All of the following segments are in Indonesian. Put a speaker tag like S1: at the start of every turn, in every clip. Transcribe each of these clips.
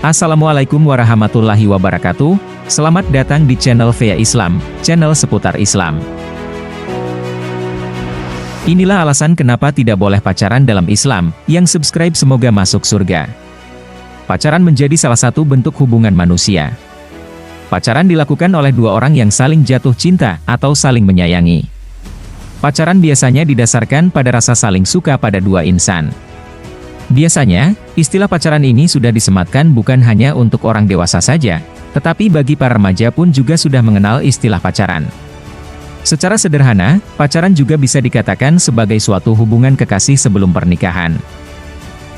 S1: Assalamualaikum warahmatullahi wabarakatuh. Selamat datang di channel Via Islam, channel seputar Islam. Inilah alasan kenapa tidak boleh pacaran dalam Islam. Yang subscribe semoga masuk surga. Pacaran menjadi salah satu bentuk hubungan manusia. Pacaran dilakukan oleh dua orang yang saling jatuh cinta atau saling menyayangi. Pacaran biasanya didasarkan pada rasa saling suka pada dua insan. Biasanya, istilah pacaran ini sudah disematkan bukan hanya untuk orang dewasa saja, tetapi bagi para remaja pun juga sudah mengenal istilah pacaran. Secara sederhana, pacaran juga bisa dikatakan sebagai suatu hubungan kekasih sebelum pernikahan.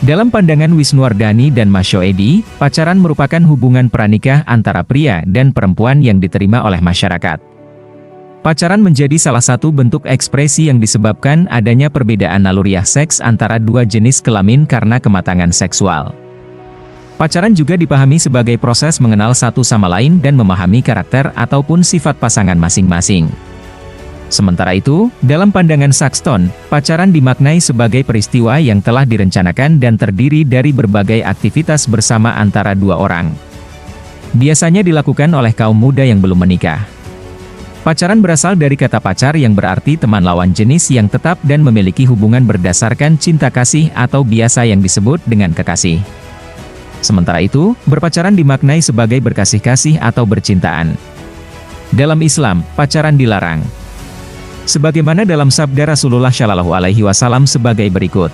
S1: Dalam pandangan Wisnuwardani dan Mas Syoedi, pacaran merupakan hubungan pranikah antara pria dan perempuan yang diterima oleh masyarakat. Pacaran menjadi salah satu bentuk ekspresi yang disebabkan adanya perbedaan naluriah seks antara dua jenis kelamin karena kematangan seksual. Pacaran juga dipahami sebagai proses mengenal satu sama lain dan memahami karakter ataupun sifat pasangan masing-masing. Sementara itu, dalam pandangan Saxton, pacaran dimaknai sebagai peristiwa yang telah direncanakan dan terdiri dari berbagai aktivitas bersama antara dua orang. Biasanya dilakukan oleh kaum muda yang belum menikah. Pacaran berasal dari kata pacar yang berarti teman lawan jenis yang tetap dan memiliki hubungan berdasarkan cinta kasih atau biasa yang disebut dengan kekasih. Sementara itu, berpacaran dimaknai sebagai berkasih-kasih atau bercintaan. Dalam Islam, pacaran dilarang. Sebagaimana dalam sabda Rasulullah Shallallahu Alaihi Wasallam sebagai berikut.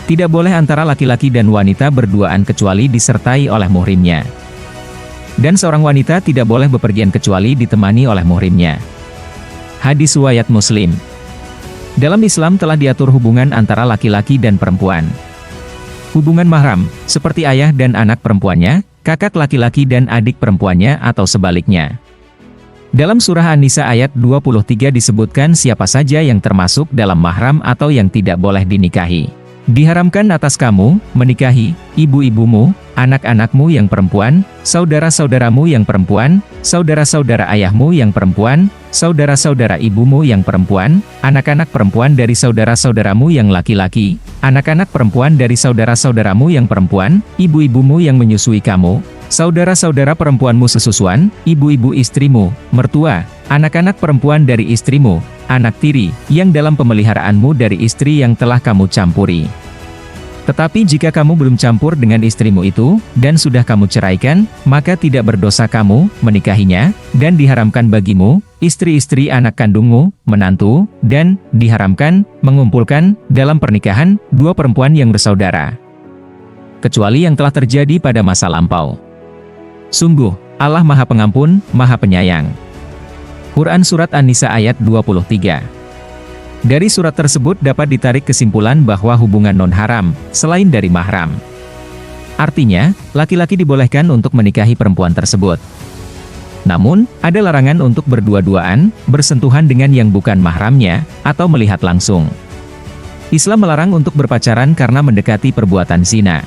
S1: Tidak boleh antara laki-laki dan wanita berduaan kecuali disertai oleh muhrimnya. Dan seorang wanita tidak boleh bepergian kecuali ditemani oleh muhrimnya. Hadis riwayat Muslim. Dalam Islam telah diatur hubungan antara laki-laki dan perempuan. Hubungan mahram, seperti ayah dan anak perempuannya, kakak laki-laki dan adik perempuannya atau sebaliknya. Dalam surah An-Nisa ayat 23 disebutkan siapa saja yang termasuk dalam mahram atau yang tidak boleh dinikahi. Diharamkan atas kamu, menikahi, ibu-ibumu, anak-anakmu yang perempuan, saudara-saudaramu yang perempuan, saudara-saudara ayahmu yang perempuan, saudara-saudara ibumu yang perempuan, anak-anak perempuan dari saudara-saudaramu yang laki-laki, anak-anak perempuan dari saudara-saudaramu yang perempuan, ibu-ibumu yang menyusui kamu, saudara-saudara perempuanmu sesusuan, ibu-ibu istrimu, mertua, anak-anak perempuan dari istrimu, anak tiri, yang dalam pemeliharaanmu dari istri yang telah kamu campuri. Tetapi jika kamu belum campur dengan istrimu itu, dan sudah kamu ceraikan, maka tidak berdosa kamu menikahinya, dan diharamkan bagimu, istri-istri anak kandungmu, menantu, dan diharamkan mengumpulkan dalam pernikahan dua perempuan yang bersaudara. Kecuali yang telah terjadi pada masa lampau. Sungguh, Allah Maha Pengampun, Maha Penyayang. Quran Surat An-Nisa ayat 23. Dari surat tersebut dapat ditarik kesimpulan bahwa hubungan non-haram, selain dari mahram. Artinya, laki-laki dibolehkan untuk menikahi perempuan tersebut. Namun, ada larangan untuk berdua-duaan, bersentuhan dengan yang bukan mahramnya, atau melihat langsung. Islam melarang untuk berpacaran karena mendekati perbuatan zina.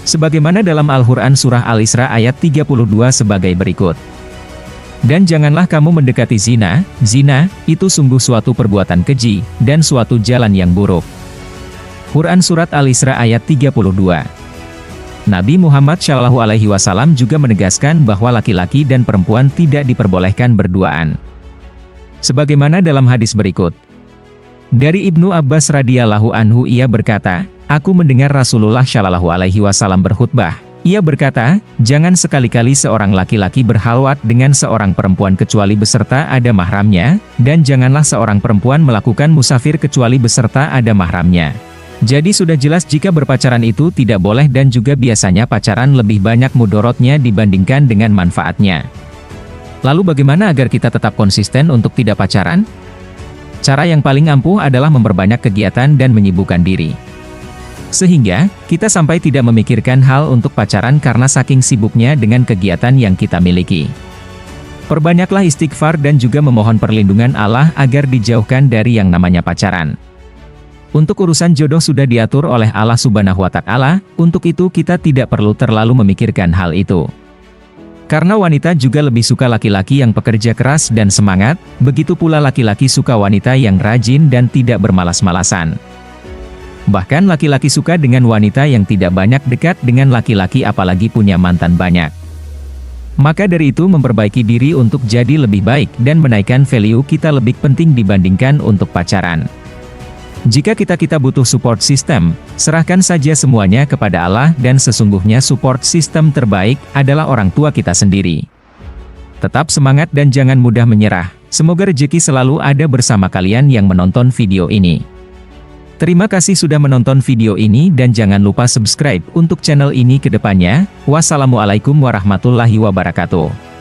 S1: Sebagaimana dalam Al-Quran Surah Al-Isra ayat 32 sebagai berikut. Dan janganlah kamu mendekati zina, zina, itu sungguh suatu perbuatan keji, dan suatu jalan yang buruk. Quran Surat Al-Isra ayat 32. Nabi Muhammad SAW juga menegaskan bahwa laki-laki dan perempuan tidak diperbolehkan berduaan. Sebagaimana dalam hadis berikut. Dari Ibnu Abbas radhiyallahu anhu ia berkata, aku mendengar Rasulullah SAW berkhutbah. Ia berkata, jangan sekali-kali seorang laki-laki berhalwat dengan seorang perempuan kecuali beserta ada mahramnya, dan janganlah seorang perempuan melakukan musafir kecuali beserta ada mahramnya. Jadi sudah jelas jika berpacaran itu tidak boleh dan juga biasanya pacaran lebih banyak mudorotnya dibandingkan dengan manfaatnya. Lalu bagaimana agar kita tetap konsisten untuk tidak pacaran? Cara yang paling ampuh adalah memperbanyak kegiatan dan menyibukkan diri. Sehingga, kita sampai tidak memikirkan hal untuk pacaran karena saking sibuknya dengan kegiatan yang kita miliki. Perbanyaklah istighfar dan juga memohon perlindungan Allah agar dijauhkan dari yang namanya pacaran. Untuk urusan jodoh sudah diatur oleh Allah Subhanahu wa Ta'ala, untuk itu kita tidak perlu terlalu memikirkan hal itu. Karena wanita juga lebih suka laki-laki yang pekerja keras dan semangat, begitu pula laki-laki suka wanita yang rajin dan tidak bermalas-malasan. Bahkan laki-laki suka dengan wanita yang tidak banyak dekat dengan laki-laki apalagi punya mantan banyak. Maka dari itu memperbaiki diri untuk jadi lebih baik dan menaikkan value kita lebih penting dibandingkan untuk pacaran. Jika kita butuh support system, serahkan saja semuanya kepada Allah dan sesungguhnya support system terbaik adalah orang tua kita sendiri. Tetap semangat dan jangan mudah menyerah. Semoga rezeki selalu ada bersama kalian yang menonton video ini. Terima kasih sudah menonton video ini dan jangan lupa subscribe untuk channel ini ke depannya. Wassalamualaikum warahmatullahi wabarakatuh.